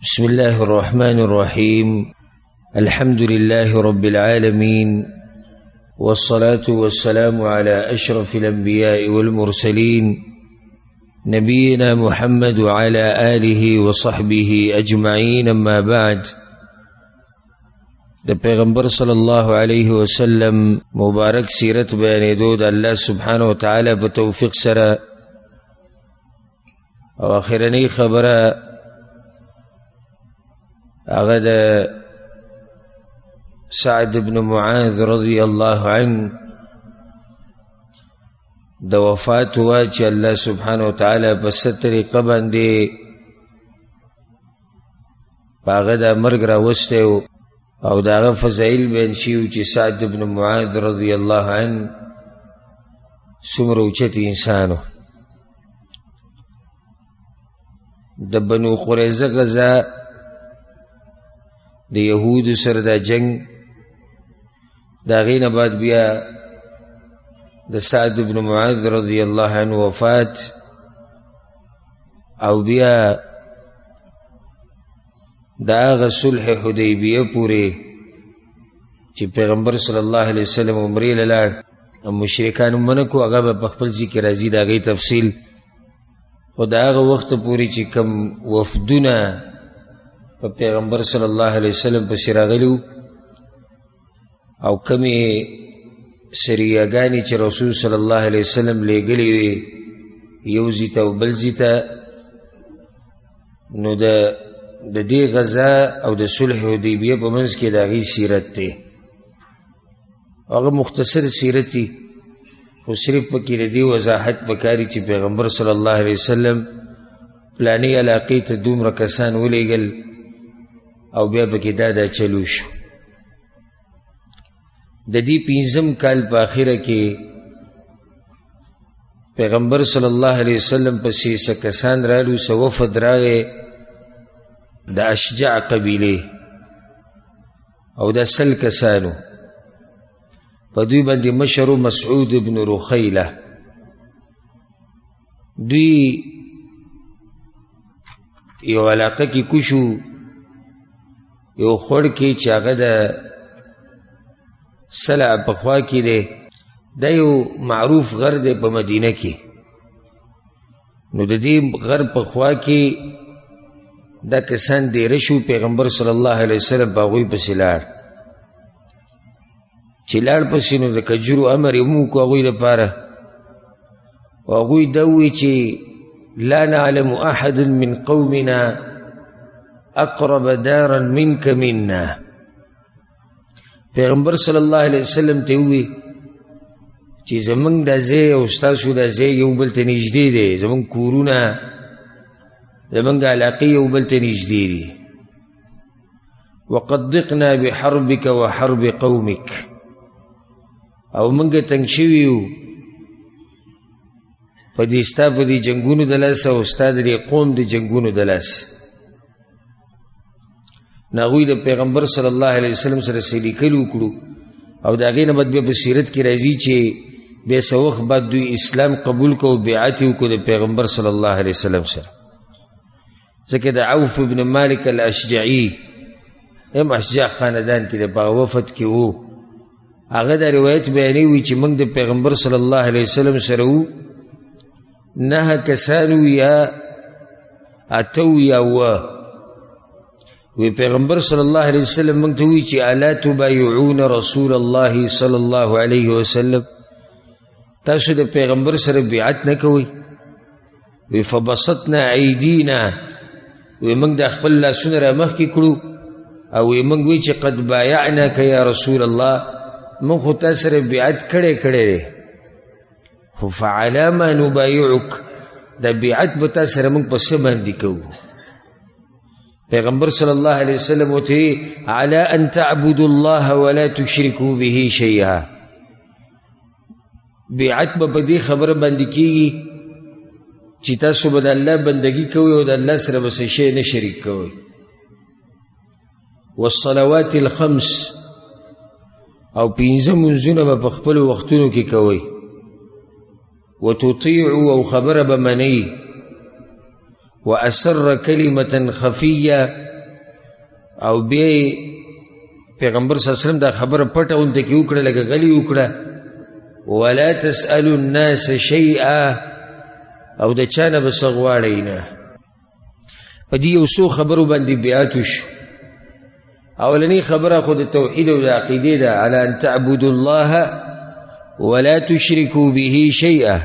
بسم الله الرحمن الرحيم الحمد لله رب العالمين والصلاة والسلام على أشرف الأنبياء والمرسلين نبينا محمد وعلى آله وصحبه أجمعين. أما بعد، د پیغمبر صلی الله علیه وسلم مبارک سیرت بیانېدو د الله سبحانه وتعالی په توفیق سره، او اخرنی خبره هغه د سعد بن معاذ رضی الله عنه د وفات وا چې الله سبحانه وتعالی په ست طریقه باندې هغه د مرګ راوستی او د هغه فضایل بیان شوي چې سعد بن معاذ رضی الله عنه څومره اوچت انسان و. د بنو قریظه غزا د یهودو سره دا جنگ، د هغې نه بعد بیا د سعد بن معاذ رضی الله عنه وفات، او بیا دا هغه صلح حدیبیه پورې چې پیغمبر صلی الله علیه وسلم عمرې له لاړ، مشرکانو منع کو، هغه به په خپل ځای کې راځي د هغې تفصیل. خو د هغه وخته پورې چې کوم وفدونه په پیغمبر صلی الله علیه وسلم پسې راغلي او کمې سریاګانې چې رسول صلی الله علیه وسلم لیږلې وې یو ځای ته او بل ځای ته، نو د دې غزا او د صلح حدیبیه په منځ کې د هغې سیرت دی. هغه مختصر سیرت دی، خو صرف پکې د دې وضاحت پکاري چې پیغمبر صلی الله علیه وسلم پلانې علاقې ته دومره کسان ولیږل او بیا پکې دا چلو شو. د دې 5م کال په آخره کې پیغمبر صلی الله علیه وسلم پسې څه کسان رالو، څه وفد راغی د اشجع قبیلې، او دا 100 کسانو. په دوی باندې مشر مسعود بن رخیله. دوی یو علاقه کې کوشو، یو خوړ کې چې هغه د سلع په خوا کې دی، دا یو معروف غر دی په مدینه کې. نو د دې غر په خوا کې دا کسان دیره شو، پیغمبر صلی الله علیه وسلم په هغوی پسې لاړ. چې لاړ پسې نو د کجورو امر یې وکړو هغوی دپاره، او هغوی دا ووایي چې لا نعلم احد من قومنا اقرب دارا منك منا. پیغمبر صلی الله علیه وسلم ته ووایي چې زمونږ دا ځای او ستاسو دا ځای یو بل ته نږدې دی، زمونږ کورونه زمونږ علاقې یو بل ته نږدې دي. وقد ضقنا بحربك وحرب قومك، او مونږ تنګ شوي یو په دې ستا په دې جنګونو د لاسه او ستا د دې قوم د جنګونو د لاسه. نو هغوی د پیغمبر صلی الله علیه وسلم سره څه لیکلي وکړو، او د هغې نه بعد بیا په سیرت کې راځي چې بیا څه وخت بعد دوی اسلام قبول کو او بیعت یې وکړو د پیغمبر صلی الله علیه وسلم سره. ځکه د عوف بن مالک الاشجعي هم اشجع خاندان کې د په وفد کې و، هغه دا روایت بیانوي چې موږ د پیغمبر صلی الله علیه وسلم سره وو 9 کسانو یا 8 یا 9. وی پیغمبر صلی الله علیه وسلم موږ ته وی چې الا تبایعون رسول الله صلی الله علیه وسلم، تاسو د پیغمبر سره بیعت نه کوئ؟ وی فبسطنا ایدینا، وی موږ د خپل لاسونه را مخکې کړو، او وی موږ وی چې قد بایعناک یا رسول الله، موږ خو تا سره بیعت کړی دی، خو فعلی ما نبایعک، د بیعت به تا سره موږ په څه باندې کوو؟ پیغمبر صلی الله علیه وسلم ورته علی ان تعبدوا الله ولا تشرکوا به شیئا، بیعت به په دې خبره باندې کېږي چې تاسو به د الله بندګي کوئ او د الله سره به څه شی نه شریک کوئ. والصلوات الخمس، او 5 منځونه به په خپلو وختونو کې کوئ. وتطيعوا او خبر بمني وأسر كلمة خفية او بیا پیغمبر صلی الله علیه وسلم دا خبره پټه اونته کې وکړه لکه غلی وکړه ولا تسألوا الناس شیئا او د چا نه به څه غواړئ نه. په دې یو څو خبرو باندې بیعت وشو. اولنی خبره خو د توحید او د عقیدې ده، علی ان تعبدوا الله ولا تشركوا به شیئا،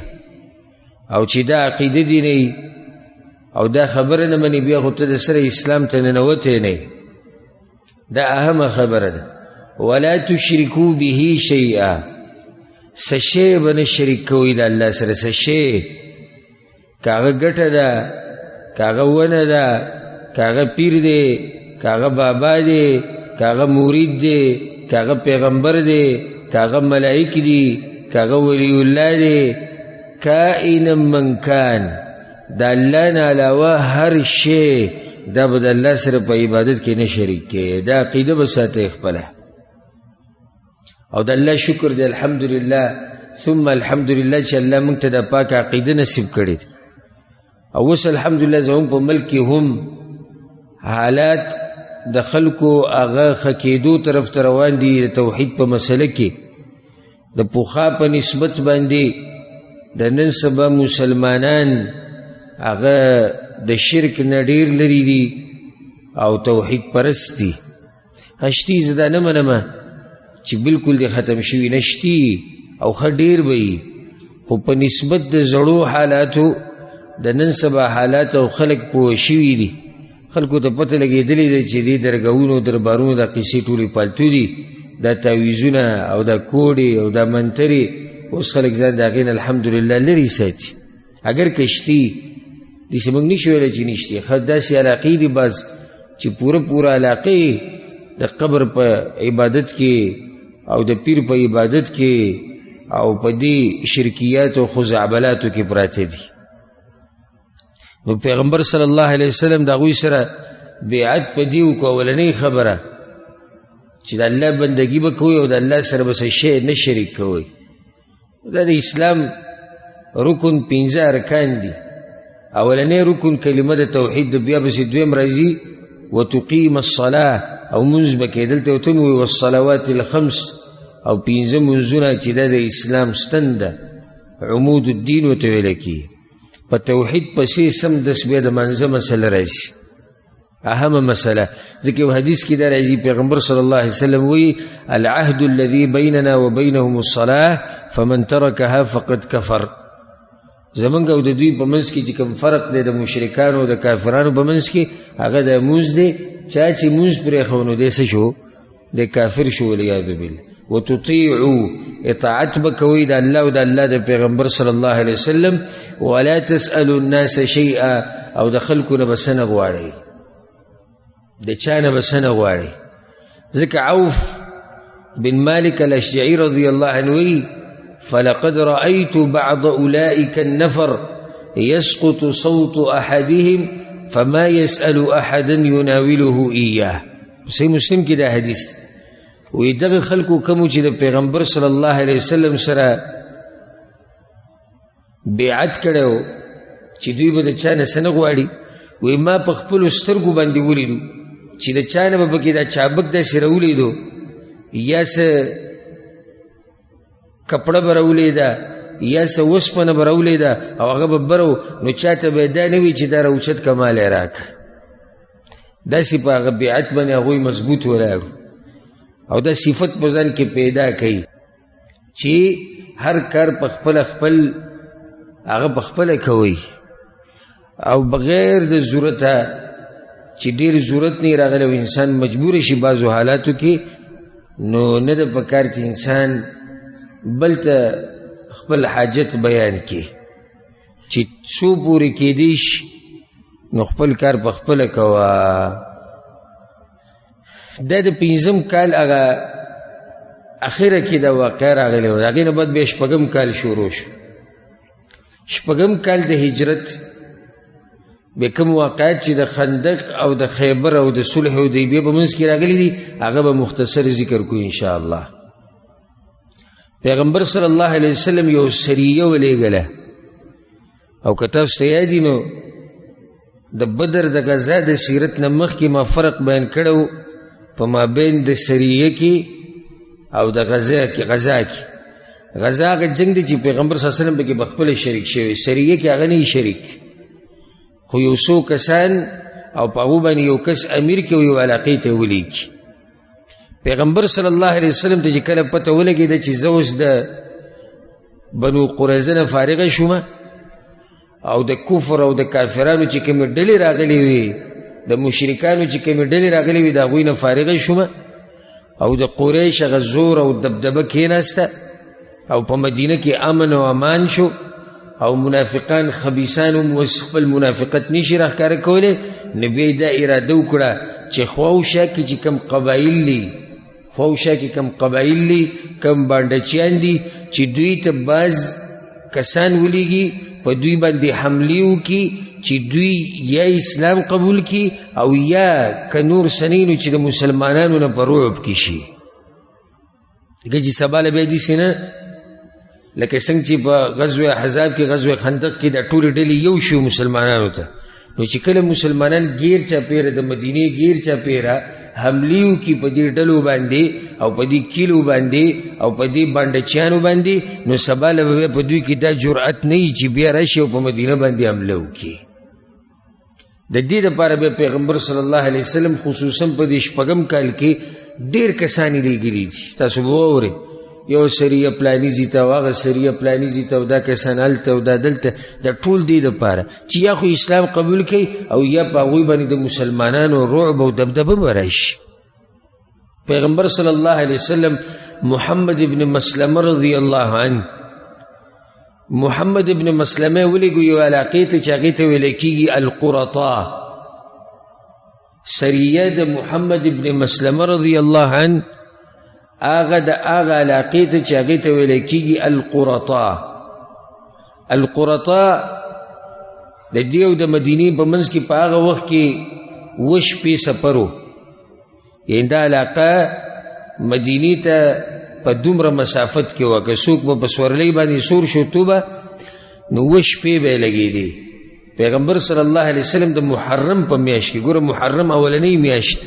او چې دا عقیده دی نه او دا خبره نه منې بیا خو ته د سره اسلام ته ننوتې نه، دا اهمه خبره ده. ولا تشركوا به شیئا، څه شی به نه شریک کوئ د الله سره، څه شی، که هغه ګټه ده، که هغه ونه ده، که هغه پیر دی، که هغه بابا دی، که هغه مرید دی، که هغه پیغمبر دی، که هغه ملائک دی، که هغه ولی الله دی، کائن من کان، د الله نه علاوه هر شی دا به د الله سره په عبادت کې نه شریک کړي. دا عقیده به ساتئ خپله. او د الله شکر دی الحمدلله ثم الحمدلله چې الله موږ ته د پاک عقیده نصیب کړي. او اوس الحمدلله زموږ په ملک کې هم حالات د خلکو هغه ښه کېدو طرف ته روان دي د توحید په مسله کې. د پخوا په نسبت باندې د نن سبا مسلمانان هغه د شرک نه ډېر لرې دي او توحید پرست دي. هشتي زه دا نه منمه چې بلکل دې ختم شوي، نشتي او ښه ډېر به وي، خو په نسبت د زړو حالاتو د نن سبا حالات او خلک پوه شوي دي. خلکو ته پته لګېدلې ده چې دې درګاونو دربارونو دا قیسې ټولې پالتو دي، دا تعویزونه او دا کوډې او دا منترې، اوس خلک ځان د هغې نه الحمدلله لرې ساتي. اگر که شتي داسې موږ نشو ویلی چې نشتي، ښه داسې علاقې دي بعض چې پوره علاقې د قبر په عبادت کې او د پیر په عبادت کې او په دې شرکیاتو خزعبلاتو کې پراته دي. نو پیغمبر صلی الله علیه وسلم د هغوی سره بیعت په دې وکړو. اولنۍ خبره چې د الله بندګي به کوئ او د الله سره به څه شی نه شریک کوئ. دا د اسلام رکن 15 ارکان دي. اولنۍ رکن کلمه د توحید، بیا پسې دویم راځي وتقیم الصلاه او منځ به کې دلته ورته وایي والصلوات الخمس او 15 منځونه چې دا د اسلام ستن ده، عمود الدین ورته ویل کېږي. په توحید پسې سمدس بیا د منځه مسله راځي، اهمه مسله. ځکه یو حدیث کې دا راځي پیغمبر صلی الله علیه وسلم وایي العهد الذي بیننا وبینهم الصلاه فمن ترکها فقد کفر. زمونږ او د دوی په منځ کې چې کوم فرق دی د مشرکانو او د کافرانو په منځ کې، هغه د لمونځ دی. چا چې لمونځ پرېښو نو دی څه شو؟ دی کافر شو والعیاذ بالله. وتطیعوا، اطاعت به کوئ د الله او د الله د پیغمبر صلی الله علیه وسلم. ولا تسألوا الناس شیئا، او د خلکو نه به څه نه غواړئ، د چا نه به څه نه غواړئ. ځکه عوف بن مالک الاشجعي رضی الله عنه وایي فلقد رأيت بعض أولئك النفر يسقط صوت أحدهم فما يسأل أحدا يناوله إياه. صحیح مسلم کې دا حدیث دی. وی دغه خلکو کومو چې د پیغمبر صلی الله علیه وسلم سره بیعت کړی چې دوی به د چا نه څه نه غواړي، وی ما په خپلو سترګو باندې ولیدو چې د چا نه به پکې دا چابک داسې راولیدو یا څه کپړه به راولیده یا څه وسپنه به راولیده او هغه به برو، نو چاته به دا نه وي چې دا راوچت کمال یې راکړه. داسې په هغه بیعت باندې هغوی مضبوط ولاړو او دا صفت په ځان کې پیدا کوي چې هر کار په خپل هغه په خپله کوي او بغیر د ضرورته چې ډېر ضرورت نه راغلی او انسان مجبور شي بعضو حالاتو کې، نو نه ده پکار چې انسان بل ته خپل حاجت بیان کړي چې څو پورې کېدی شي نو خپل کار په خپله کوه. دا د 15 کال هغه اخره کې دا واقع راغلی و. د هغې نه بعد بیا 6 کال شروع شو. 6 کال د هجرت بیا کوم واقعات چې د خندق او د خیبر او د صلح حدیبیه په منځ کې راغلي دي هغه به مختصر ذکر کوو انشاءالله. پیغمبر صلی الله علیه وسلم یو سریه ولیږله او که تاسو ته یاد وي نو د بدر د غزا د سیرت نه مخکې ما فرق بیان کړی په مابین د سریه کې او د غزا کې غزا هغه جنگ دی چې پیغمبر صلی الله علیه وسلم پکې بخپله شریک شوی، سریه کې هغه نه شریک، خو یو څو کسان او په هغو باندې یو کس امیر کې او یو علاقې ته ولیږي. پیغمبر صلی الله علیه وسلم ته چې کله پته ولګېده چې زه اوس د بنو قریظه نه فارغه شومه او د کفر او د کافرانو چې کومې ډلې راغلې وي، د مشرکانو چې کومې ډلې راغلې وي د هغوی نه فارغه شومه او د قریش هغه زور او دبدبه کېناسته او په مدینه کې امن او امان شو او منافقان خبیثان هم خپل منافقت نشي راښکاره کولی، نو بیا دا اراده وکړه چې خواوشا کې چې کم قبایل دي، خواوشا کې کم قبایل دي، کم بانډچیان دي چې دوی ته بعض کسان ولیږي په دوی باندې حملې وکړي چې دوی یا اسلام قبول کړي او یا که نور سنینو چې د مسلمانانو نه په رعب کې شي. لکه چې سبا له بیا داسې نه لکه څنګه چې په غزوه احزاب کې غزوه خندق کې د ټولې ډلې یو شو مسلمانانو ته، نو چې کله مسلمانان غیر چاپیره د مدینې غیر چاپیره حملې وکړي په دې ډلو باندې او په دې کیلو باندې او په دې بانډچیانو باندې، نو سبا له به په دوی کې دا جرأت نه وي چې بیا راشي او په مدینه باندې حمله وکړي. د دې دپاره بیا پیغمبر صلی الله علیه وسلم خصوصا په دې شپږم کال کې ډېر کسان یې لیږلي دي. تاسو به واورئ یو سریه پلانیزي ته او هغه سریه پلانیزي ته او دا کسان هلته او دا دلته، دا ټول دې دپاره چې یا خو اسلام قبول کوي او یا په هغوی باندې د مسلمانانو رعب او دبدبه به راشي. پیغمبر صلی الله علیه وسلم محمد ابن مسلمه رضی الله عنه، محمد ابن مسلمه ولیږو یو علاقې ته چې هغې ته ویلی کېږي القرطا. سریه د محمد ابن مسلمه رضی الله عنه آغا دا آغا علاقی تا چاگی تا ویلکی گی القرطا. القرطا دا دیو دا مدینی پا منز کی پا آغا وقت کی وش پی سپرو، یعنی دا علاقہ مدینی تا پا دومر مسافت کی وکا سوک با پسورلی بانی سور شو تو با نو وش پی بے لگی دی. پیغمبر صلی اللہ علیہ وسلم دا محرم پا میاشت کی، گورا محرم اولنی میاشت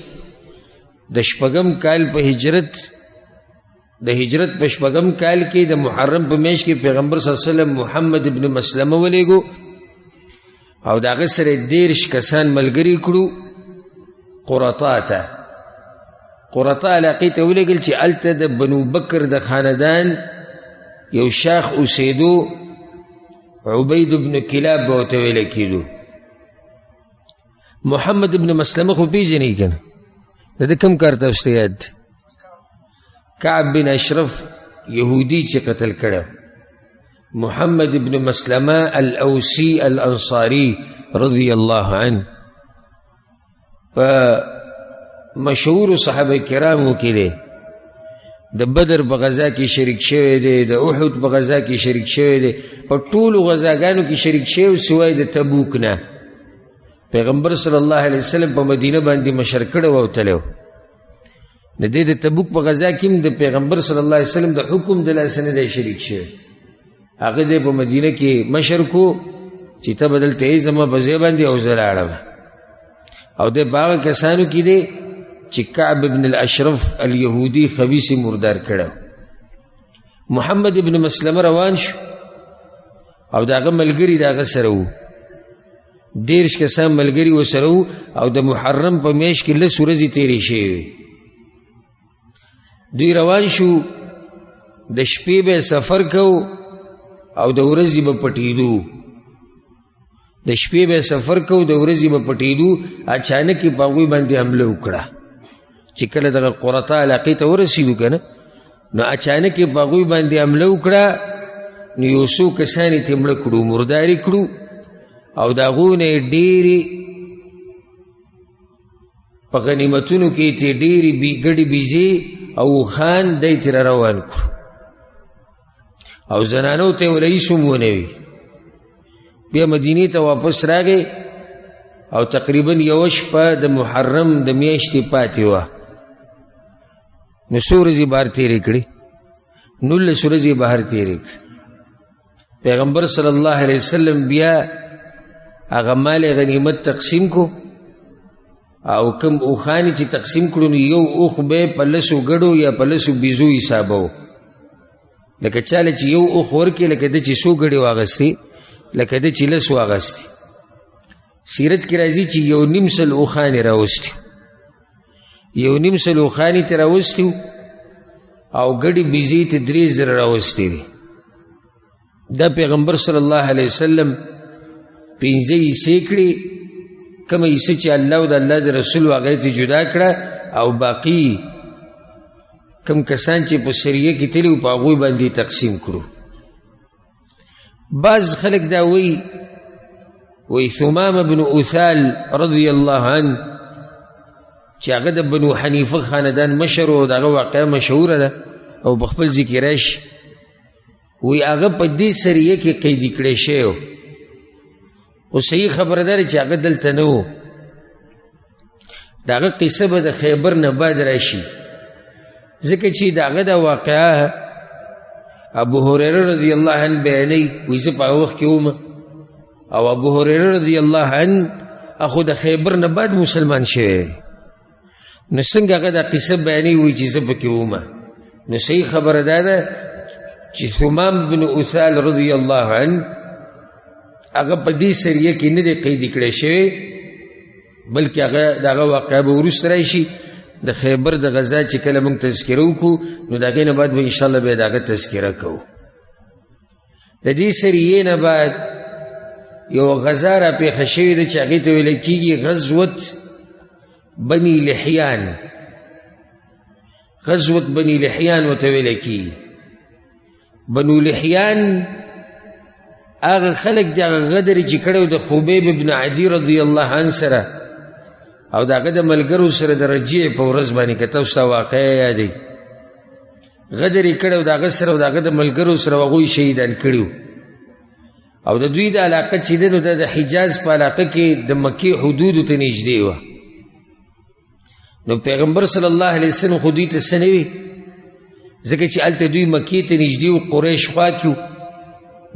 دا شپگم کال پا هجرت، د هجرت په شپږم کال کې د محرم په میاشت کې پیغمبر صلی الله علیه وسلم محمد ابن مسلمه ولیږو او د هغه سره 13 کسان ملګري کړو قرطا ته. قرطا علاقې ته ولېږل چې هلته د بنو بکر د خاندان یو شاخ اوسېدو، عبید ابن کلاب به ورته ویلی کېدو. محمد ابن مسلمه خو پېژنئ که نه؟ د ده کوم کار تاسو ته یاد؟ کعب بن اشرف یهودی چې قتل کړه، محمد ابن مسلمه الاوسی الانصاری رضی الله عنه په مشهور صحابه کرامو کې دی، د بدر په غزا کې شریک شوی دی، د احد په غزا کې شریک شوی دی، په ټولو غزاګانو کې شریک شوی سوای د تبوک نه. پیغمبر صلی الله علیه وسلم په مدینه باندې مشر کړی و او تلی و. د دې د تبوک په غزا کې هم د پیغمبر صلی الله علیه وسلم د حکم د لاسه نه دی شریک شوی، هغه دی په مدینه کې مشر کو چې ته به دلته یې زما په ځای باندې او زه لاړم، او دی په هغه کسانو کې دی چې کعب ابن الاشرف الیهودي خبیث مردار کړی. محمد ابن مسلمه روان شو او د هغه ملګري د هغه سره وو، 13 کسان ملګري ورسره وو او د محرم په میاشت کې 10 ورځې تېرې شوې. دوی روان شو، د شپې به سفر کو او د ورځې به پټېدو، د شپې به سفر کو د ورځې به پټېدو. اچانک یې په هغوی باندې حمله وکړه چې کله دغه قرطا علاقې ته ورسېدو که نه، نو اچانک یې په هغوی باندې حمله وکړه، نو یو څو کسان یې ترې مړه کړو، مردار یې کړو او د هغو نه یې ډېرې په غنیمتونو کې یې ترې ډېرې ګډې بیزې او خان دی تر روان کړو او زنانو ته ولئیس هم ونه وي. بیا مدینې ته واپس راغی او تقریبا یوه شپه د محرم د میاشتې پاتې وه، نو څو ورځې بهر تېرې کړې؟ 19 ورځې بهر تېرې کړې. پیغمبر صلی الله علیه وسلم بیا هغه مال غنیمت تقسیم کو او کم اوخانی چې تقسیم کړو نو یو اوخ به په لسو ګډو یا په لسو بیزو حسابو لکه چاله چې یو اوخ ورکې لکه د چې څو ګډې واغستې لکه د چې لس واغستې سیرت کې راځي چې یو نیم سل اوخانې راوستي یو نیم سل اوخانې ته راوستي او ګډې بیزې ته 3000 راوستې دي دا پیغمبر صلی الله علیه وسلم 15 حصې کړې کومه حصه چې الله او د الله د رسول هغې ته جدا کړه او باقي کم کسان چې په سریه کې تلي په هغوی باندې تقسیم کړو بعض خلک دا وی ثمامه بن اثال رضی الله عنه چې هغه د بنو حنیفه خاندان مشر و دغه واقعه مشهوره ده او په خپل ذکر راشي وی هغه په دې سریه کې قیدي کړی شوی او صحیح خبره ده چې هغه دلته نه و د هغه قصه به د خیبر نه بعد راشي ځکه چې د هغه د واقعه ابو هریره رضی الله عنه بیانوي وایي زه په هغه وخت کې وم او ابو هریره رضی الله عنه اخو د خیبر نه بعد مسلمان شوی نو څنګه هغه د قصه بیانوي وایي چې زه پکې وم نو صحیح خبره ده چې ثمام بن اثال رضی الله عنه هغه په دې سریه کې نه دی قیدي کړی شوی بلکې هغه د هغه واقعه به وروسته راشي د خیبر د غزا چې کله موږ تذکره وکړو نو د هغې نه بعد به انشاءالله بیا د هغه تذکره کوو د دې سریې نه بعد یو غزا را پېښه شوې ده چې هغې ته ویل کېږي غزوت بني لحیان غزوت بني لحیان ورته ویل کېږي بنو لحیان هغه خلک د هغه غدر چې کړی د خبیب ابن عدي رضی الله عنه سره او د هغه د ملګرو سره د رجیع په ورځ باندې که تاسو ته واقعه یادوي غدر یې کړی او د هغه سره او د هغه د ملګرو سره هغوی شهیدان کړي او د دوی د علاقه چې دی نو د حجاز په علاقه کې د مکې حدودو ته نږدې وه نو پیغمبر صلی الله علیه وسلم خو دوی ته څه نه وي ځکه چې هلته دوی مکې ته نږدې و قریش خوا کې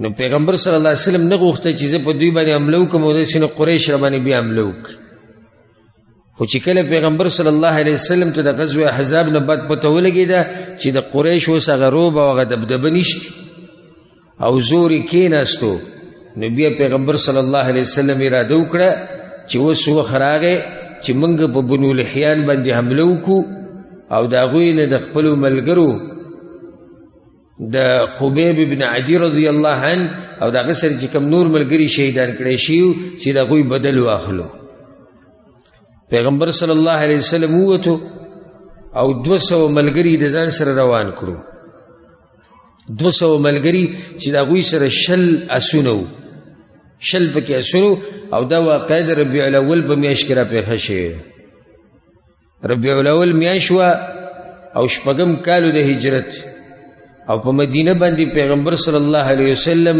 نو پیغمبر صلی الله علیه وسلم نه غوښته چې زه په دوی باندې حمله وکړم او داسې نه قریش را باندې بیا حمله وکړي خو چې کله پیغمبر صلی الله علیه وسلم ته د غزوه احزاب نه بعد پته ولګېده چې د قریش اوس هغه روب او هغه دبدبه نشته او زور یې کېناستو نو بیا پیغمبر صلی الله علیه وسلم اراده وکړه چې اوس وخت راغی چې موږ په بنو لحیان باندې حمله وکړو او د هغوی نه د خپلو ملګرو د خبیب ابن عدي رضی الله عنه او د هغه سره چې کوم نور ملګري شهیدان کړی شوي چې د هغوی بدل واخلو پیغمبر صلی الله علیه وسلم ووتو او 200 ملګري د ځان سره روان کړو 200 ملګري چې د هغوی سره 10 اسونه وو 10 پکې اسونه او دا واقعه د ربیع الاول په میاشت کې راپېښه شوې ربیع الاول میاشت وه او شپږم کالو د هجرت او په مدینه باندې پیغمبر صلی الله علیه وسلم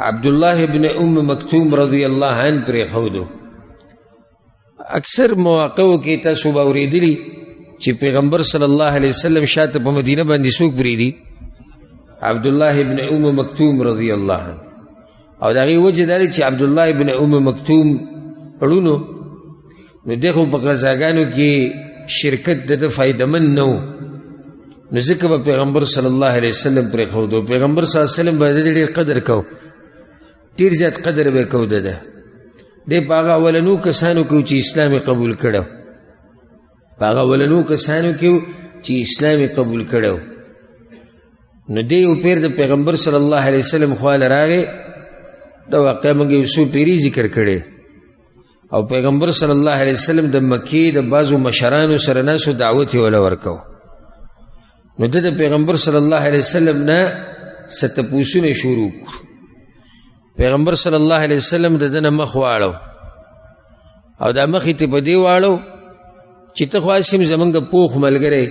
عبدالله ابن ام مکتوم رضی الله عنه پرېښودو اکثر مواقعو کې تاسو به اورېدلي چې پیغمبر صلی الله علیه وسلم شاته په مدینه باندې څوک پرېږدي عبدالله ابن ام مکتوم رضی الله عنه او د هغې وجه دا دی چې عبدالله ابن ام مکتوم ړونو نو دی خو په غزاګانو کې شرکت د ده فایدهمند نه و نو ځکه به پیغمبر صلی الله علیه وسلم پرېښودو پیغمبر صلی الله علیه وسلم به د دې ډېر قدر کو ډېر زیات قدر به کو د ده دی په هغه اولنو کسانو کې چې اسلام یې قبول کړی په هغه اولنو کسانو کې چې اسلام یې قبول کړی نو دی یو پیر د پیغمبر صلی الله علیه وسلم خواله راغی دا واقعه موږ یو څو پیرې ذکر کړی او پیغمبر صلی الله علیه وسلم د مکې د بعضو مشرانو سره ناسو دعوت یې وله ورکو نو د پیغمبر صلی الله علیه وسلم نه څه تپوسونه شروع کړو پیغمبر صلی الله علیه وسلم د ده نه مخ واړو او دا مخ یې ته په دې واړو چې ته خو هسې زموږ پوخ ملګری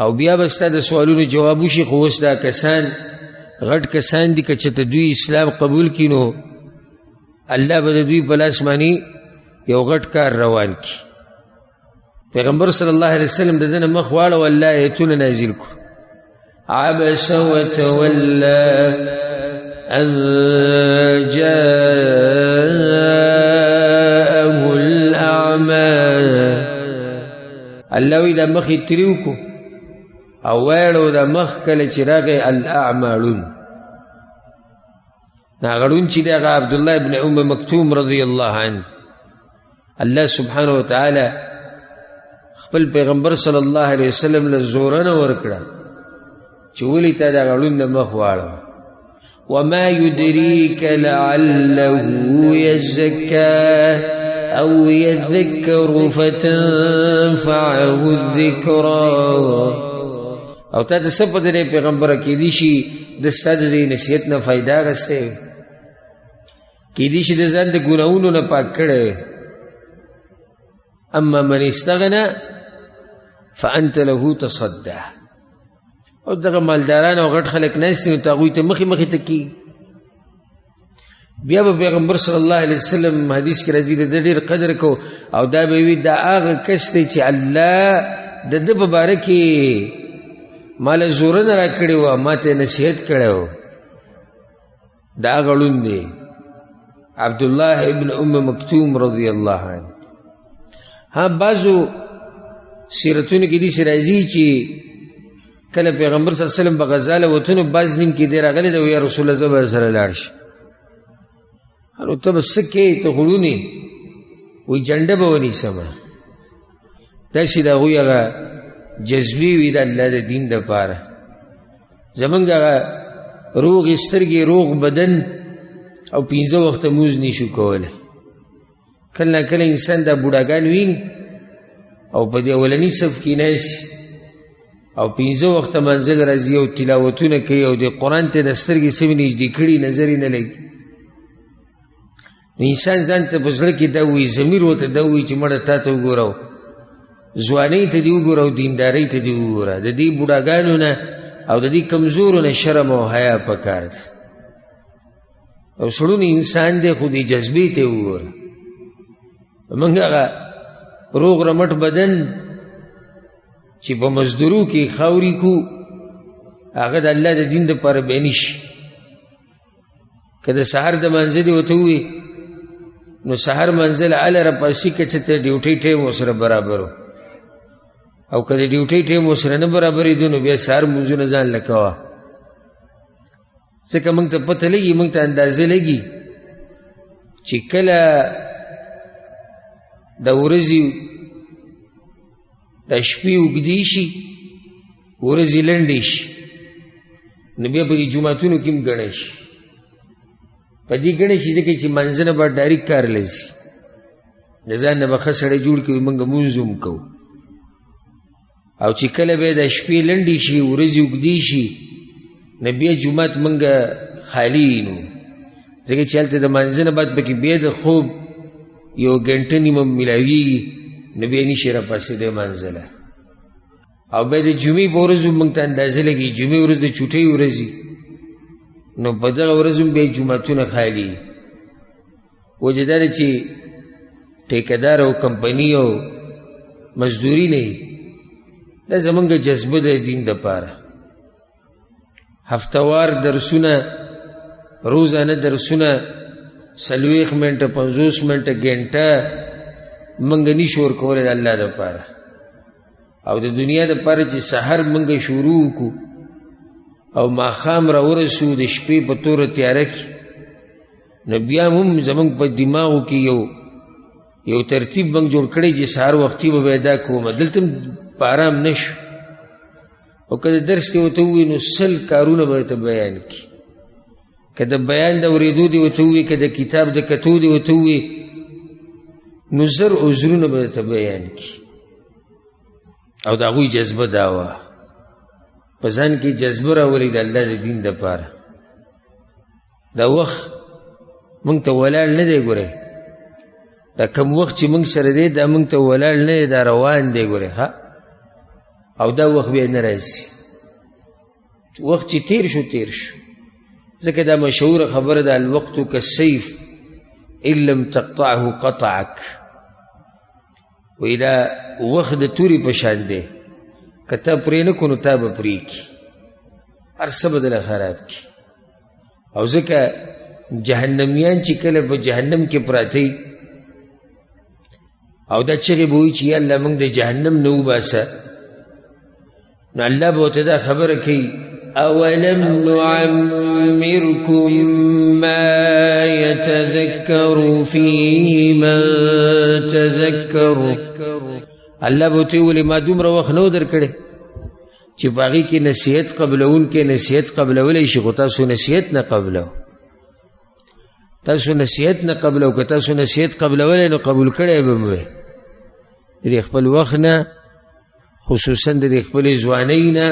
او بیا به ستا د سوالونو جواب وشي خو اوس دا کسان غټ کسان دي که چېرته دوی اسلام قبول کړي نو الله به د دوی په لاس باندې یو غټ کار روان کړي پیغمبر صلی الله علیه وسلم د ده نه مخ واړو الله ایتونه نازل کړو عبس وتولى أن جاءه الأعمى الله وی دا مخی تریو کو او ویلو دا مخ کل چراغ الاعمالون ناغرون چی دا عبداللہ ابن ام مکتوم رضی اللہ عنہ اللہ سبحانہ وتعالی خپل پیغمبر صلی اللہ علیہ وسلم لزورن ورکڑا چولی تا دا غلون دا مخ وارو وما يدريك لعله يزكى أو يذكر فتنفعه الذكرى او تا دا سب دنے پیغمبر کی دیشی دستا دا دی نصیحتنا فائدہ رستے کی دیشی دا زن دا گناہونو نا پاک کڑے اما من استغنا فانت له تصدى او دغه مالداران او غټ خلک نهستی نو تاغوی ته مخی مخی تکی بیا به پیغمبر صلی الله علیه وسلم حدیث کې راځي د ډېر قدر کو او دا به وي دا هغه کس دی چې الله د ده په باره کې ماله زورنه را کړې وه ما ته نصیحت کړی و دا هغه ړوند دی عبدالله ابن ام مکتوم رضی الله عنه ها بعضو سیرتونو کې داسې راځي چې کله پیغمبر صلی الله علیه وسلم په غزاله وتونو بعض نیم کې دی راغلی دی یا رسول الله زه به سره لاړ شم نو ته به څه کوې ته غړونې وایي جنډه به ونیسمه داسې د هغوی هغه جذبې وي د الله د دین دپاره زمونږ هغه روغې سترګې روغ بدن او 15 وخته مونځ نشو کولی کله نه کله انسان دا بوډاګان ویني او په دې اولني صف کې ناست او 15 وخته منزل راځي او تلاوتونه کوي او د قرآن ته د سترګې سمې نږدې کړي نظر یې نه لګي نو انسان ځان ته په زړه کې دا وایي ضمیر ورته دا وایي چې مړه تا ته وګوره ځوانۍ ته دې وګوره او دیندارۍ ته دې وګوره د دې بوډاګانو نه او د دې کمزورو نه شرم او حیا پکار ده او سړونی انسان دی خو دې جذبې ته وګوره موږ هغه روغ رمټ بدن چې په مزدورو کې خاوري کو هغه د الله د دین دپاره بیا نشي که د سهار د منځه دې ورته ووایي نو سهار منزل هله راپاسي که چې ته ډیوټۍ ټایم ورسره برابر و او که د ډیوټۍ ټایم ورسره نه برابرېدو نو بیا سهار مونځونه ځان له کوه ځکه موږ ته پته لګي موږ ته اندازه لګي چې کله د ورځې د شپې اوږدې شي ورځې لنډې شي نو بیا په دې جوماتونو کې هم ګڼی شي په دې ګڼی شي ځکه چې منځه نه به ډایرکټ کار لځي د ځان نه به ښه سړی جوړ کړي موږ مونځ هم کوو او چې کله به د شپې لنډې شي ورځې اوږدې شي نو بیا جومات موږ خالي نو ځکه چې هلته د منځه نه بعد پکې بیا د خوب یو ګنټه نیمه میلاویږي نو بیا نشي راپاڅېدی منځله او بیا د جمعې په ورځ موږ ته اندازه لګي جمعې ورځ د چوټۍ ورځي نو په دغه ورځ هم بیا جوماتونه خالي وجه دا ده چې ټیکهدار او کمپني او مزدوري نه دا زمونږ جذبه د دین دپاره هفتوار درسونه روزانه درسونه 40 منټه 50 منټه ګنټه موږ نشو ورکولی د الله دپاره او د دنیا دپاره چې سحر موږ شروع وکړو او ماښام راورسو د شپې په توره تیاره کې نو بیا هم زموږ په دماغو کې یو ترتیب موږ جوړ کړی چې سهار وختي به بیا دا کومه دلته هم په ارام نه شو او که د درس دې ورته ووایي نو 100 کارونه به ورته بیان کړي که د بیان د اورېدو دې ورته ووایي که د کتاب د کتو دې ورته ووایي نو 1000 عذرونه به ورته بیان کړي او د هغوی جذبه دا وه په ځان کې جذبه راولي د الله د دین دپاره دا وخت موږ ته ولاړ نه دی ګورئ دا کم وخت چې موږ سره دی دا موږ ته ولاړ نه دی دا روان دی ګورئ ها او دا وخت بیا نه راځي وخت چې تیر شو تیر شو ځکه دا مشهوره خبره ده الوقت کالسیف ان لم تقطعه قطعک وایي دا وخت د تورې په شان دی که تا پرې نه کړو نو تا به پرې کړي هر څه به دله خراب کړي او ځکه جهنمیان چې کله په جهنم کې پراته او دا چغې به وایي چې یا الله موږ د جهنم نه وباسه. نو الله به ورته دا خبره کوي اولم نعمركم ما يتذكر فيه من تذكر. الله به ورته ویلي ما دومره وخت نه و درکړی چې په هغې کې نصیحت قبلونکی نصیحت قبلولی شي، خو تاسو نصیحت نه قبلو. تاسو نصیحت نه قبلو، که تاسو نصیحت قبلولی نو قبول کړی به مو وی. د خپل وخت نه، خصوصا د خپل ځوانۍ نه،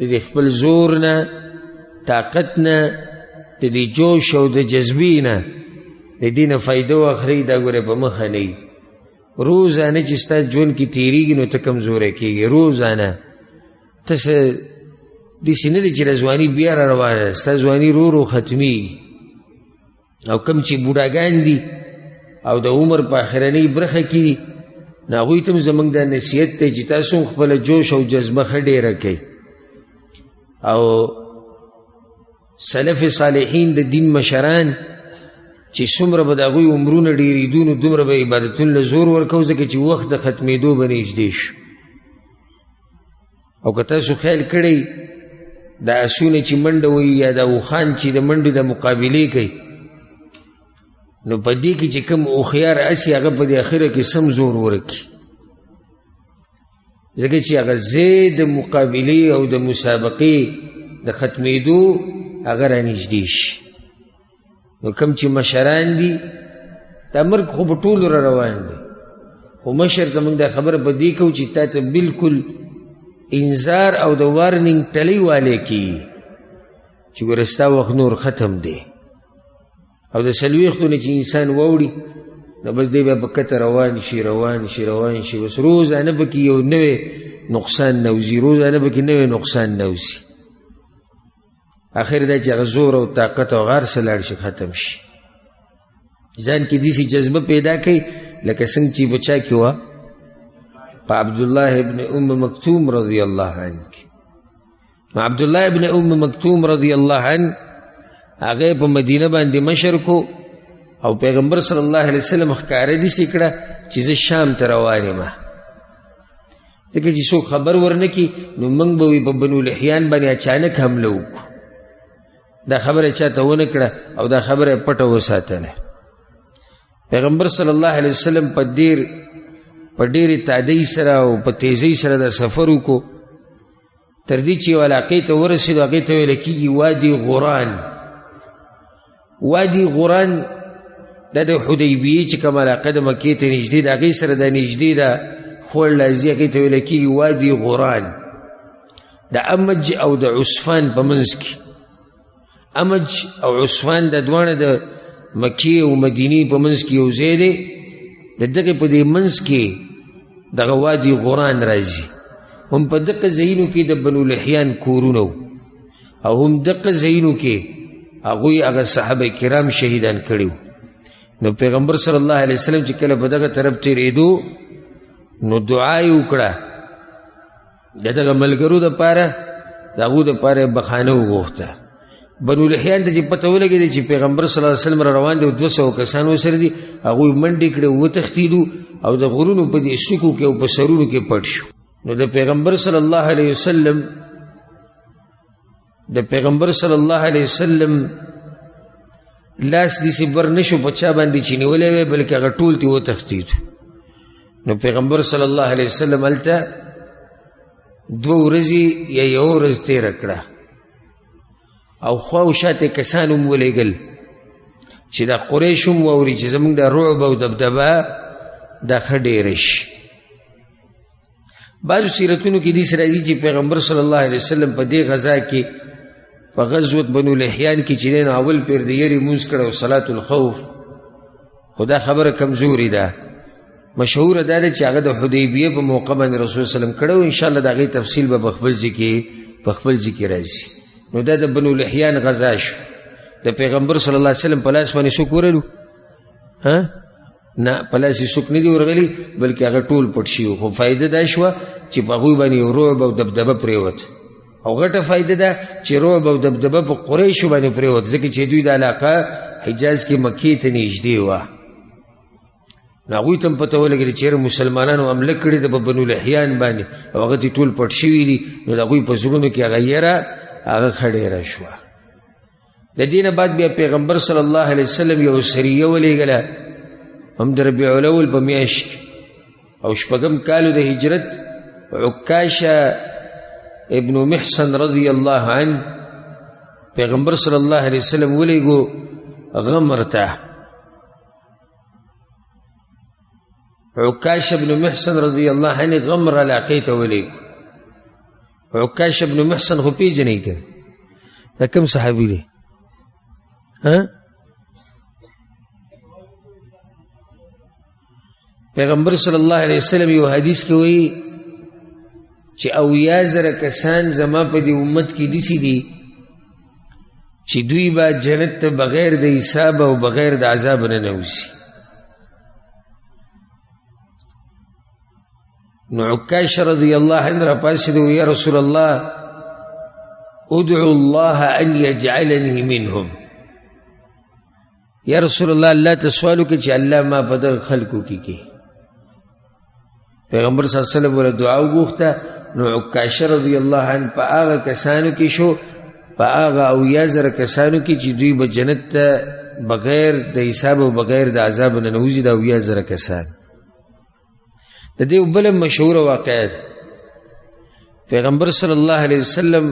د خپل زور نه، طاقت نه، د دې جوش او د جذبې نه د دې نه فایده واخلئ. دا ګوره په مخه نه وي. روزانه چې ستا ژوند کې تېرېږي نو ته کمزوری کېږي. روزانه ته څه داسې نه دی چې د ځواني بیا را روانه ده، ستا ځواني رو رو ختمېږي. او کم چې بوډاګان دي او د عمر په اخرنۍ برخه کې دي، نو هغوی ته هم زموږ دا نصیحت دی چې تاسو هم خپله جوش او جذبه ښه ډېره کوئ. او سلف صالحین د دین مشران چې څومره به د هغوی عمرونه ډېرېدو نو دومره به عبادتونو له زور ورکوو، ځکه چې وخت د ختمېدو به نږدې شو. او که تاسو خیال کړئ دا اسونه چې منډه وهي یا دا اوښان چې د منډې د مقابلې کوي، نو په دې کې چې کوم هوښیار اس هغه په دې اخره کې سم زور ورکړي، ځکه چې هغه ځای د مقابلې او د مسابقې د ختمېدو هغه رانږدې شي. نو کوم چې مشران دي دا مرګ خو په ټولو را روان دی، خو مشر ته موږ دا خبره په دې کوو چې تا ته بلکل انذار او د وارننګ ټلۍ والی کېږي چې ګوره ستا وخت نور ختم دی. او د څلوېښتو نه چې انسان واوړي نو بس دی بیا په کته روان شي روان شي روان شي، بس روزانه پکې یو نوی نقصان نوځي، روزانه پکې نوی نقصان نوځي. آخر دا چې هغه زور او طاقت او غار څه لاړ شي، ختم شي. ځان کې داسې جذبه پیدا کوي لکه څنګه چې په چا کې وه، په عبدالله ابن ام مکتوم رضی الله عنه کې. نو عبدالله ابن ام مکتوم رضی الله عنه هغه په مدینه باندې مشر کو، او پیغمبر صلی الله علیه وسلم ښکاره داسې کړه چې زه شام ته روان یم. ځکه چې څوک خبر ورنه کړي نو موږ به وي په بنو لحیان باندې اچانک حمله وکړو. دا خبره چا ته ونه کړه او دا خبره پټه وساتله. پیغمبر صلی الله علیه وسلم په ډېرې تادۍ سره او په تیزۍ سره دا سفر وکړو، تر دې چې یو علاقې ته ورسېدو، هغې ته ویله کېږي وادي غوران. وادي غوران دا د حدیبیې چې کومه علاقه د مکې ته نږدې ده، هغې سره دا نږدې ده خوړ لازي، هغې ته ویله کېږي وادي غوران. د امج او د عصفان په منځ کې، امج او عصفان دا دواړه د مکې او مدینې په منځ کې یو ځای دی. د دغې په دې منځ کې دغه وادي غوران راځي. هم په دغه ځایونو کې د بنو لحیان کورونه وو، او هم دغه ځایونو کې هغوی هغه صحابه کرام شهیدان کړي. نو پیغمبر صلی الله علیه وسلم چې کله په دغه طرف تېرېدو نو دعا یې وکړه د دغه ملګرو دپاره، د هغو دپاره بخانه وغوښته. بنو لحیان ته چې پته ولګېده چې پیغمبر صلی الله علیه وسلم را روان دی او 200 کسان ورسره دي، هغوی منډې کړې وتښتېدو او د غرونو په دې څوکو کې او په سرونو کې پټ شو. نو د پیغمبر صلی الله علیه وسلم لاس داسې بر نه شو په چا باندې چې نیولی وی، بلکې هغه ټول ترې وتښتېدو. نو پیغمبر صلی الله علیه وسلم هلته 2 ورځې یا 1 ورځ تېره کړه، او خوا و شاته کسان هم ولېږل چې دا قریش هم واوري چې زموږ دا رعب او دبدبه دا ښه ډېره شي. بعضو سیرتونو کې داسې راځي چې پیغمبر صلی الله علیه وسلم په دې غزا کې په غزوت بنو لحیان کې چې دی نو اول پیر د یرې مونځ کړی او صلات الخوف، خو دا خبره کمزوري ده. مشهوره دا ده چې هغه د حدیبیې په موقع باندې رسول وسلم کړی او انشاءالله د هغې تفصیل به په خپل ځای کې راځي. نو دا د بنو لحیان غزا شو. د پیغمبر صلی الله علیه وسلم په لاس باندې څوک ورلو؟ نه، په لاس یې څوک نه دي ورغلي، بلکې هغه ټول پټ شوي. خو فایده دا شوه چې په هغوی باندې یو رعب او دبدبه پرېوت، او غټه فایده ده چې رعب او دبدبه په قریشو باندې پرېوت، ځکه چې دوی د علاقه حجاز کې مکې ته نږدې وه. هغوی ته هم پته ولګېده چې یاره مسلمانانو حمله کړې ده په بنو لحیان باندې او هغه ته ټول پټ شوي دي، نو د هغوی په زړونو کې هغه یره هغه ښه ډېره شوه. د دې نه بعد بیا پیغمبر صلی الله علیه وسلم یو سریه ولېږله، هم د ربیع الاول په میاشت کې او شپږم کالو د هجرت. عکاشه ابن محصن رضی الله عنه پیغمبر صلی الله علیه وسلم ولېږو غمر ته. عکاشه ابن محصن رضی الله عنه غمر علاقې ته ولېږو. عکاشه ابن محصن خو پیژنئ که دا کوم صحابي دی؟ پیغمبر صلی الله علیه وسلم یو حدیث کې وایي چې 80,000 کسان زما په دې امت کې داسې دي چې دوی به جنت ته بغیر د حساب او بغیر د عذاب نه نوځي. نو عکاشه رضی الله عنه راپاڅېد وویل یا رسول الله ادعو الله ان یجعلني منهم. یا رسول الله الله ته سوال وکړي چې الله ما په دغه خلکو کې کې. پیغمبر صلی الله علیه وسلم ورته دعا وغوښته. نو عکاشه رضی الله عنه په هغه کسانو کې شو، په هغه 80,000 کسانو کې چې دوی به جنت ته بغیر د حساب او بغیر د عذاب نه نوځي. د 80,000 کسان. د دې بله مشهوره واقعه ده، پیغمبر صلی الله علیه وسلم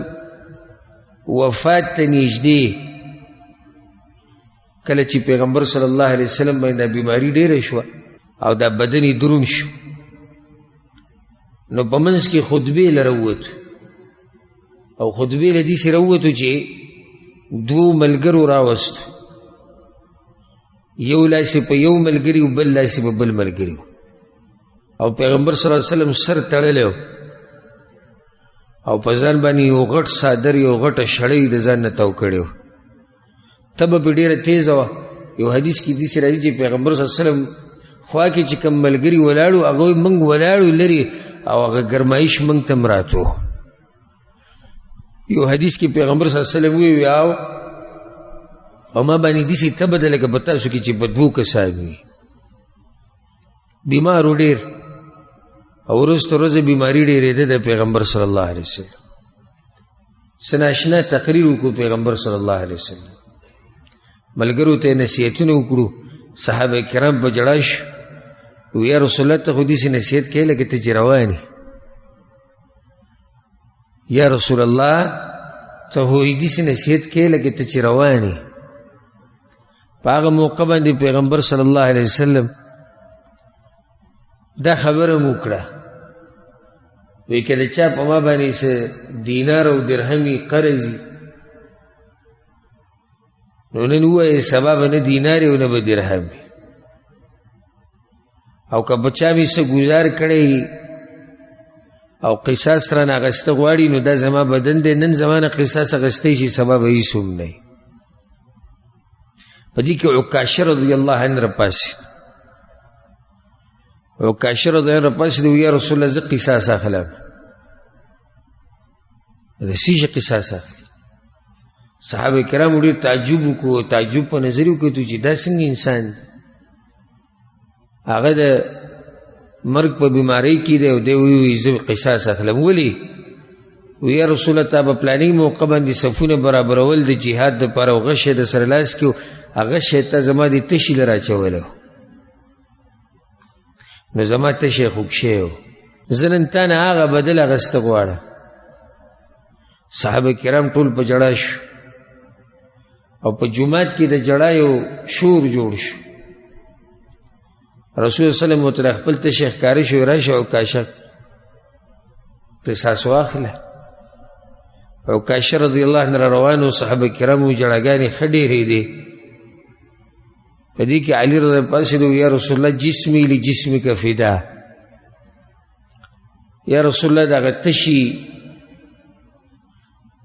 وفات ته نږدې کله چې پیغمبر صلی الله علیه وسلم باندې بیماری ډېره شوه او دا بدن یې دروند شو، نو په منځ کې خطبې له راووتو او خطبې له داسې راووتو چې دوو ملګرو راوستو، یو لاس یې په یو ملګري و بل لاس یې په بل ملګري و، او پیغمبر صلی الله علیه وسلم سر تړلی او په ځان باندې یو غټ څادر یو غټه شړۍ د ځان نه تاو کړې وه. تبه پې ډېره تیزه وه. یو حدیث کې داسې راځي چې پیغمبر صلی الله علیه وسلم خوا کې چې کوم ملګري ولاړو هغوی موږ ولاړو لرې او هغه ګرمایش موږ ته هم راتو. یو حدیث کې پیغمبر صلی الله علیه وسلم وی او ما باندې داسې تبه ده لکه په تاسو کې چې په 2 کسان وي. بیمارو ډېر او وروسته ورځې بیماري ډېرېده د پیغمبر صلی الله علیه وسلم. څه ناشنا تقریر وکړو پیغمبر صلی الله علیه وسلم، ملګرو ته نصیحتونه وکړو. صحابه کرام په ژړا شو، وی یا رسول الله ته خو داسې نصیحت کوې لکه ته چې روان یې. یا رسول الله ته خو داسې نصیحت کوې لکه ته چې روان یې. په هغه موقع باندې پیغمبر صلی الله علیه وسلم دا خبره مو وکړه، وی که د چا په ما باندې څه دینار او درهمي قرض نو نن ووایې سبا به نه دینار او نه به درهم، او که بچا مې څه ګزار کړی او قصاص رانه اخیسته غواړي نو دا زما بدن دی، نن زما نه قصاص اخیستی شي سبا به هېڅ هم نه. په دې کې عکاشه رضی الله عنه راپاڅېد. عکاشه رضی الله عنه راپاڅېد وی یا رسول الله زه قصاص اخلم. د څه شي قصاص اخلي؟ صحابه کرامو ډېر تعجب وکړو، تعجب په نظر یې وکتو چې دا څنګه انسان دی؟ هغه د مرګ په بیمارۍ کې دی او دی وی زه قصاص اخلم. ولې؟ وی یا رسول الله تا په پلاني موقع باندې صفونه برابرول د جهاد دپاره او غش یې د سره لاس کې و، هغه شی ته زما دې تشي له راچولی و، نو زما تشی خوږ شوی و، زه نن تا نه هغه بدل اخیسته غواړم. صحابه کرام ټول په ژړا شو او په جومات کې د ژړا یو شور جوړ شو. رسول الله صلی الله علیه وسلم ورته خپل تشی ښکاره شو، راشه عکاشه قصاص واخله. عکاشه رضی الله عنه را روانو، صحابه کرامو ژړاګانې ښه ډېرې دي. په دې کې علي رضی الله پاڅېد یا رسول الله جسمي لجسمک فدا. یا رسول الله دغه تشي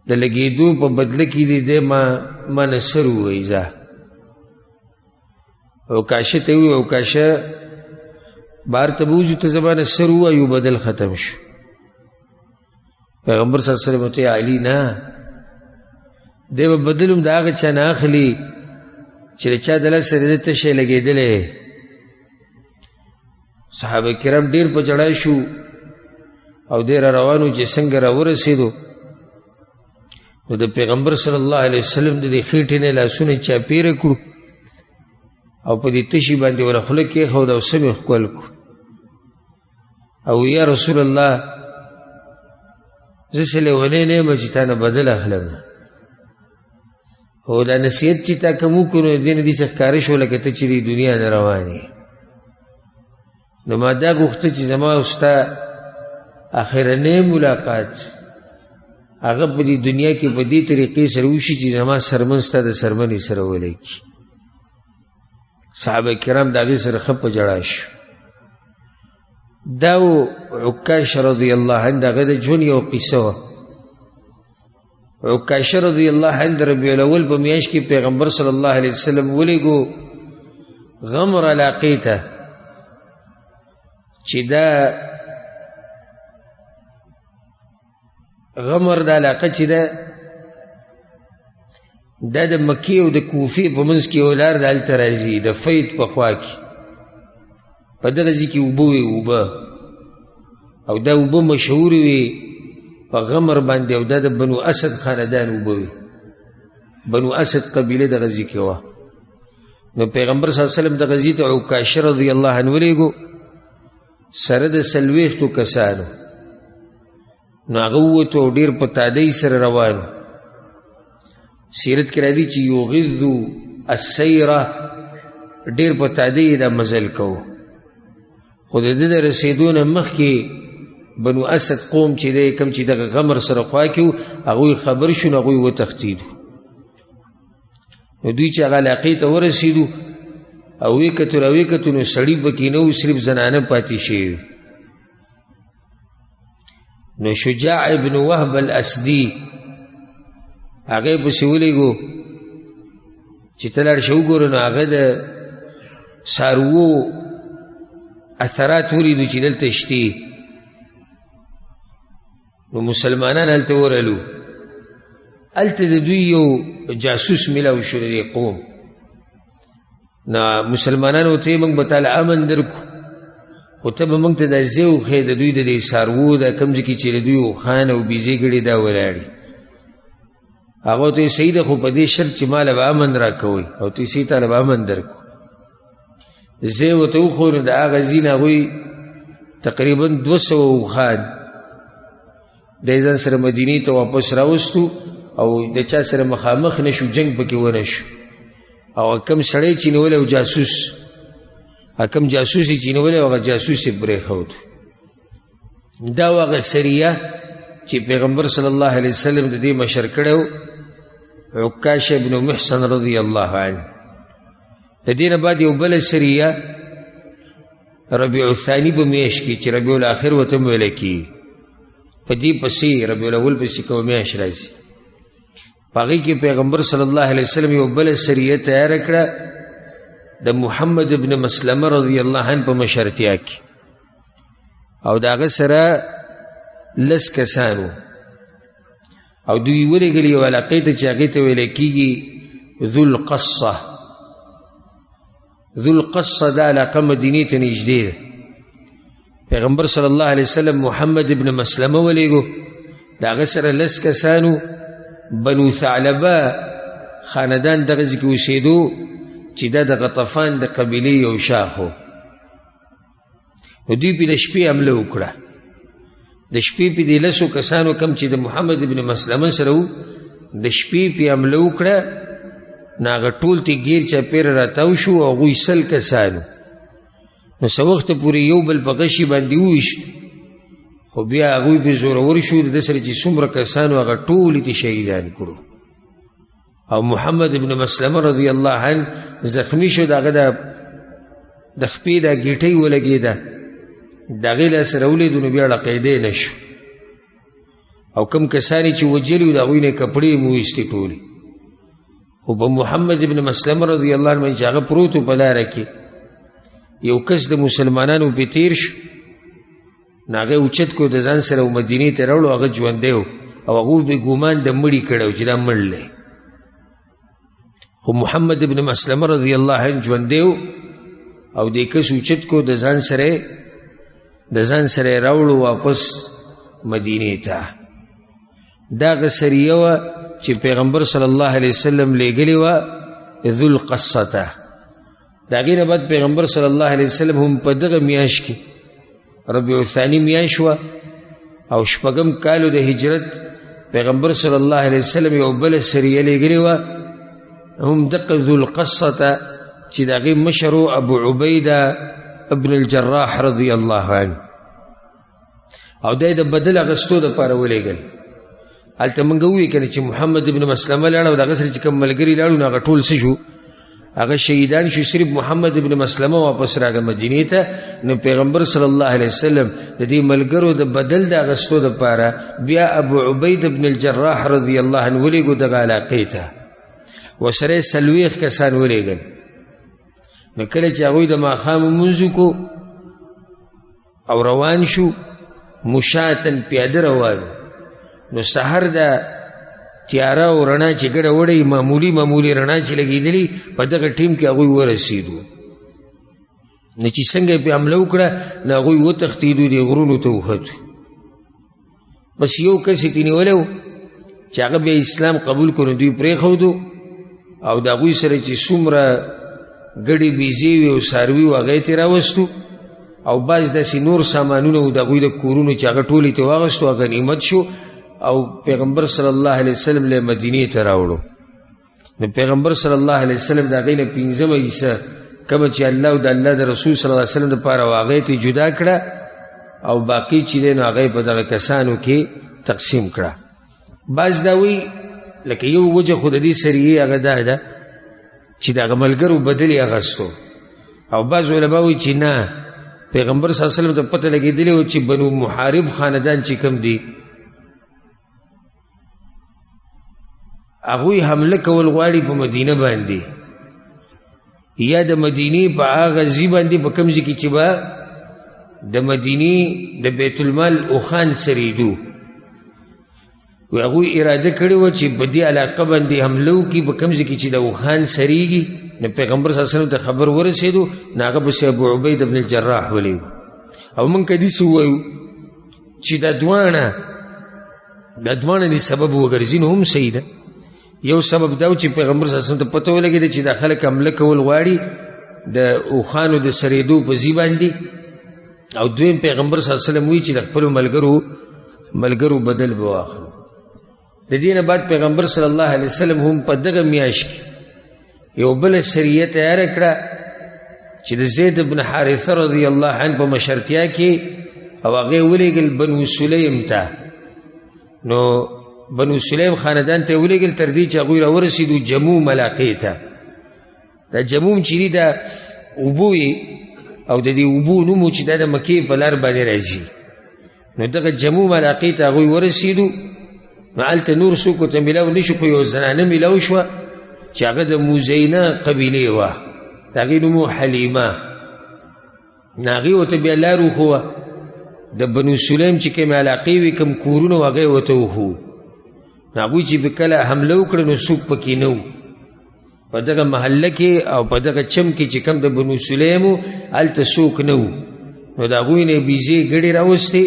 د لګېدو په بدله کې دی ما نه سر ووایي ځه. عکاشه ته ووایي عکاشه بهر ته به وځو ته زما نه سر ووایو بدل ختم شو. پیغمبر صلی الله علیه وسلم ورته علي نه دی به بدل هم د هغه چا نه اخلي چې د چا د لاس سره د تشی لګېدلی صحابه کرام ډیر په جړای شو او ډیر روانو چې څنګه راورسېدو نو د پیغمبر صلی الله علیه وسلم د دې خېټې نه لاسونه چاپیره کړو او په دې تشي باندې ولا خوله کېښود او سم یې ښکل کړو او یا رسول الله زه څه لیونی نه یم چې تا نه بدل اخلم او دا نصیحت چې تا کوم وکړو نو دې نه داسې ښکاره شو لکه ته چې د دنیا نه روان یې نو ما دا غوښته چې زما او ستا اخرنی ملاقات هغه په دې دنیا کې په دې طریقې سره وشي چې زما سرمن ستا د سرمنې سره ولیکي صحابه کرام د هغې سره ښه په ژړا شو دا و عکاشه رضی الله عنه د هغه د ژوند یوه قصه وه عکاشه رضی الله عنه د ربیع الاول په میاشت کې پیغمبر صلی الله علیه وسلم ولیږو غمر علاقې ته چې دا غمر د علاقه چې ده دا د مکې او د کوفې په منځ کې یو لار د هلته راځي د فید په خوا کې په دغه ځای کې اوبه وې اوبه او دا اوبه مشهورې وې په غمر باندې او دا د بنو اسد خاندان اوبه وې بنو اسد قبیله دغه ځای کې وه نو پیغمبر صلی الله علیه وسلم دغه ځای ته عکاشه رضی الله عنه ولیږو سره د 40 کسانو نو هغه ووتو او ډېر په تادۍ سره روانو سیرت کې راځي چې یغض السیره ډېر په تادۍ دا مزل کوو خو د ده د رسېدو نه مخکې بنو اسد قوم چې دی کوم چې دغه غمر سره خوا کې وو هغوی خبر شو نو هغوی وتښتېدو نو دوی چې هغه علاقې ته ورسېدو او ویې کتل او ویې کتل نو سړي پکې نه وو صرف زنانه پاتې شوي نو شجاع ابن وهب الاسدي هغه پسې ولیږو چې ته لاړ شه وګوره نو هغه د څاروو اثرات ولیدو چې دلته شتي نو مسلمانان هلته ورغلو هلته د دوی یو جاسوس میلاو شو د دې قوم نه مسلمانانو ته موږ به تاله امن درکو خو ته به موږ ته دا ځای وښیې د دوی د دې څاروو دا کوم ځای کې چې د دوی اوښان او بیزې ګړې دا ولاړې هغه ته یې صحیح ده خو په دې شرط چې ماله به امن راکوئ او ته یې صحیح تاله به امن درکو ځای ورته وښو نو د هغه ځای نه هغوی تقریبا 200 اوښان دی ځان سره مدینې ته واپس راوستو او د چا سره مخامخ نه شو جنګ پکې ونه شو او کم سړی چې نیولی او جاسوس کم جاسوس یې چې نیولی هغه جاسوس یې پرېښود دا و هغه سریه چې پیغمبر صلی الله علیه وسلم د دې مشر کړی و عکاشه ابن محسن رضی الله عنه د دې نه بعد یو بله سریه ربیع الثاني په میاشت کې چې ربیع الاخر ورته ویلی کېږي په دې پسې ربیع الاول پسې کومه میاشت راځي په هغې کې پیغمبر صلی الله علیه وسلم یو بله سریه تیاره کړه د محمد ابن مسلمه رضی الله عنه په مشرتیا کې او د هغه سره 10 کسانو او دوی ولېږلي یو علاقې ته چې هغې ته ویلی کېږي ذوالقصه ذوالقصه دا علاقه مدینې ته نږدې ده پیغمبر صلی الله علیه وسلم محمد ابن مسلمه ولېږو د هغه سره 10 کسانو بنو ثعلبه خاندان دغه ځای کې اوسېدو چې دا د غطفان د قبیلې یو شاخ و نو دوی پې د شپې حمله وکړه د شپې پې د 10 کسانو کم چې د محمد ابن مسلمه سره وو د شپې پې حمله وکړه نو هغه ټول ته ګیر چاپېره راتاو شو او هغوی 100 کسانو نو څه وخته پورې یو بل په غشي باندې وویشت خو بیا هغوی پې زورور شو د ده سره چې څومره کسانو هغه ټول یې شهیدان کړو او محمد ابن مسلمه رضی الله عنه زخمی شو د هغه د خپې دا ګیټۍ ولګېده د هغې لاس راولیدو نو بیا ړقېدی نه شو او کم کسان چې وجلي وو د هغوی نه کپړې مو ویستې ټولې خو په محمد ابن مسلمه رضی الله عنه چې هغه پروت و په لاره کې یو کس د مسلمانانو پې تیر شو نو هغه اوچت کو د ځان سره و مدینې ته راوړو هغه ژوندی و او هغوی پې ګمان د مړي کړی و چې دا مړ دی خو محمد ابن مسلمه رضی الله عنه ژوندی و او دې کس اوچت کو د ځان سره د ځان سره راوړو واپس مدینې ته. دغه سریه وه چې پیغمبر صلی الله علیه وسلم لیږلې وه ذو القصه ته. د هغې نه بعد پیغمبر صلی الله علیه وسلم هم په دغه میاشت کې ربیع الثاني میاشت وه او شپږم کالو د هجرت پیغمبر صلی الله علیه وسلم یو بله سریه لیږلې وه هم دغه ذو القصه ته چې د هغې مشر ابو عبیده ابن الجراح رضی الله عنه او دی د بدل اخیستو دپاره ولېږل. هلته موږ ووایو که نه چې محمد ابن مسلمه لاړ او د هغه سره چې کوم ملګري لاړو نو هغه ټول څه شو، هغه شهیدان شو، صرف محمد ابن مسلمه واپس راغی مدینې ته. نو پیغمبر صلی الله علیه وسلم د دې ملګرو د بدل د اخیستو دپاره بیا ابو عبید ابن الجراح رضی الله عنه ولېږو دغه علاقې ته، ورسره یې 40 کسان ولېږل. نو کله چې هغوی د ماښام لمونځ وکړو او روان شو، مشاتن پیاده روانو، نو سحر د تیاره او رڼا چې ګډه وړی معمولي رڼا چې لګېدلي په دغه ټیم کې هغوی ورسېدو. نو چې څنګه یې پې حمله وکړه نو هغوی وتښتېدو، دې غرونو ته وختو. بس یو کس یې تېنیولی و چې هغه بیا اسلام قبول کړو، دوی پرېښودو او د هغوی سره چې څومره ګډې بیزې وي او څاروي و هغه یې ترې راوستو او بعض داسې نور سامانونه و د هغوی د کورونو چې هغه ټول یې ترې واخیستو، هغه غنیمت شو او پیغمبر صلی الله علیه وسلم له مدینې ته راوړو. نو پیغمبر صلی الله علیه وسلم د هغې نه 5مه حصه کومه چې الله او د الله د رسول صلی الله علیه وسلم دپاره و هغه یې جدا کړه او باقي چې دی نو هغه یې په دغه کسانو کې تقسیم کړه. بعض دا وایي لکه یو وجه خو د دې سریې هغه دا ده چې د هغه ملګرو بدل یې اخیستو، او بعض علما وایي چې نه، پیغمبر صلی الله علیه وسلم ته پته لګېدلې وه چې بنو محارب خاندان چې کوم دي هغوی حمله کول غواړي په مدینه باندې، یا د مدینې په هغه ځای باندې په کوم ځای کې چې به د مدینې د بیت المال اوښان سریدو. وی هغوی اراده کړې وه چې په دې علاقه باندې حمله وکړي په کوم ځای کې چې د اوښان سریږي. نو پیغمبر صلی الله علیه وسلم ته خبر ورسېدو، نو هغه پسې ابو عبید بن الجراح ولېږو. او موږ که داسې ووایو چې دا دواړه دې سبب وګرځي نو هم صحیح ده. یو سبب دا و چې پیغمبر صلی الله علیه وسلم ته پته ولګېده چې دا خلک حمله کول غواړي د اوښانو د سریدو په ځای باندې، او دویم پیغمبر صلی الله علیه وسلم وایي چې د خپلو ملګرو بدل به واخلو. د دې نه بعد پیغمبر صلی الله علیه وسلم هم په دغه میاشت کې یو بله سریه تیاره کړه چې د زید بن حارثه رضی الله عنه په مشرتیا کې، او هغې ولېږل بنو سلیم ته. نو بنو سلیم خاندان ته یې ولېږل تر دې چې هغوی راورسېدو جموم علاقې ته. دا جموم چې دي دا اوبو او د دې اوبو نوم چې دا د مکې په لار باندې راځي. نو دغه جموم علاقې ته هغوی ورسېدو. نو هلته نور څوک ورته میلاو نه شو، خو یو زنانه میلاو شوه چې هغه د مزینه قبیلې وه، د هغې نوم و حلیمه. نو هغې ورته بیا لار وښوه، د بنو سلیم چې کومې علاقې وي کوم کورونه و هغه یې ورته وښوو. نو هغوی چې به کله حمله وکړه نو څوک پکې نه و په دغه محله کې او په دغه چم کې چې کوم د بنو سلیم و هلته څوک نه و. نو د هغوی نه یې بیزې ګډې راوستې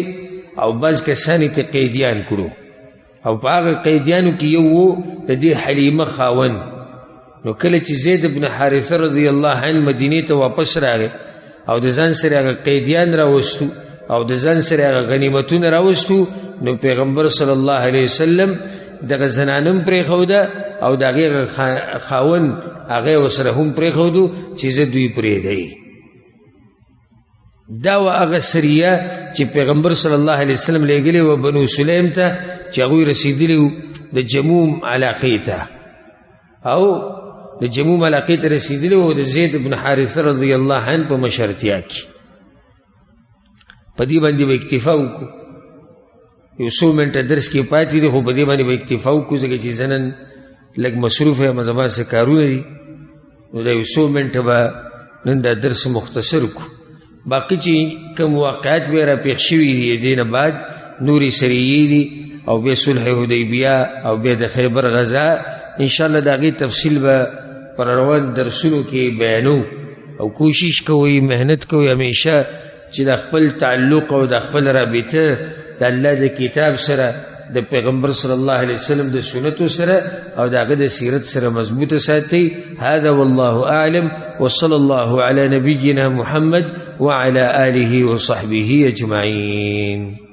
او بعض کسان یې ته قیدیان کړو، او په هغه قیدیانو کې یو و د دې حلیمه خاوند. نو کله چې زید بن حارثه رضی الله عنه مدینې ته واپس راغی او د ځان سره هغه قیدیان راوستو او د ځان سره هغه غنیمتونه راوستو، نو پیغمبر صلی الله علیه وسلم دغه زنانم پرېښوده او د هغې خاوند هغه ورسره هم پرېښودو چې زه دوی پرېږدئ. دا و هغه سریه چې پیغمبر صلی الله علیه وسلم لېږلې و بنو سلیم ته چې هغوی رسېدلي وو د جموم علاقې ته، او د جموم علاقې ته رسېدلي وو د زید بن حارثه رضی الله عنه په مشرتیا کې. په دې باندې به اکتفا وکړو، یو څو منټه درس کې پاتې دي، خو په دې باندې به اکتفا وکړو ځکه چې زه نن لږ مصروف یم، زما څه کارونه دي. نو دا یو څو منټه به نن دا درس مختصر کړو. باقي چې کوم واقعات بیا را پېښ شوي دي دې نه بعد نورې سریې دي او بیا صلح حدیبیه او بیا د خیبر غزا، انشاءالله د هغې تفصیل به پر روان درسونو کې بیانو. او کوشش کوئ، محنت کوئ همیشه چې د خپل تعلق او د خپل رابطه د الله د کتاب سره د پیغمبر صلی الله علیه وسلم د سنتو سره او د هغه د سیرت سره مضبوطه ساتي. هذا والله اعلم وصلى الله على نبينا محمد وعلى آله وصحبه اجمعين.